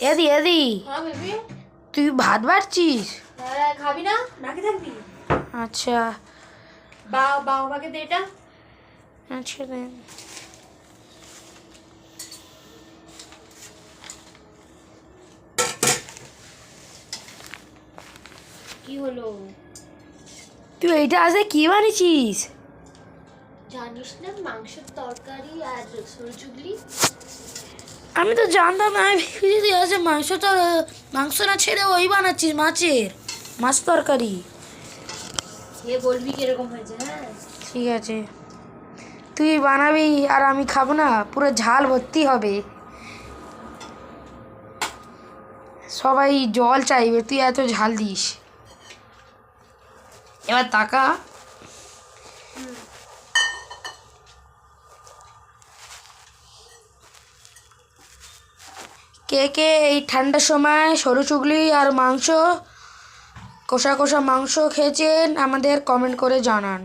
এদি এদি হ্যাঁ বেবি। তুই ভাত বাড়ছিস? হ্যাঁ, খাবি না? নাকি থাকবি? আচ্ছা বাবাকে দে এটা। আচ্ছা দে। কি হলো? তুই এইটা আজকে কি বানিয়েছিস? জানিস না, মাংসের তরকারি আর সরু চুগলি। আমি তো জানতাম না, আমি ভেবেছি তুই আজকে মাংস না ছেড়ে ওই বানাচ্ছিস, মাছ তরকারি। এ বলবি কিরকম হয়েছে। হ্যাঁ ঠিক আছে, তুই বানাবি আর আমি খাবো না, পুরো ঝাল ভর্তি হবে, সবাই জল চাইবে, তুই এত ঝাল দিস। এবার তাকা। কে কে এই ঠান্ডার সময় সরু চুগলি আর মাংস, কষা কষা মাংস খেয়েছেন আমাদের কমেন্ট করে জানান।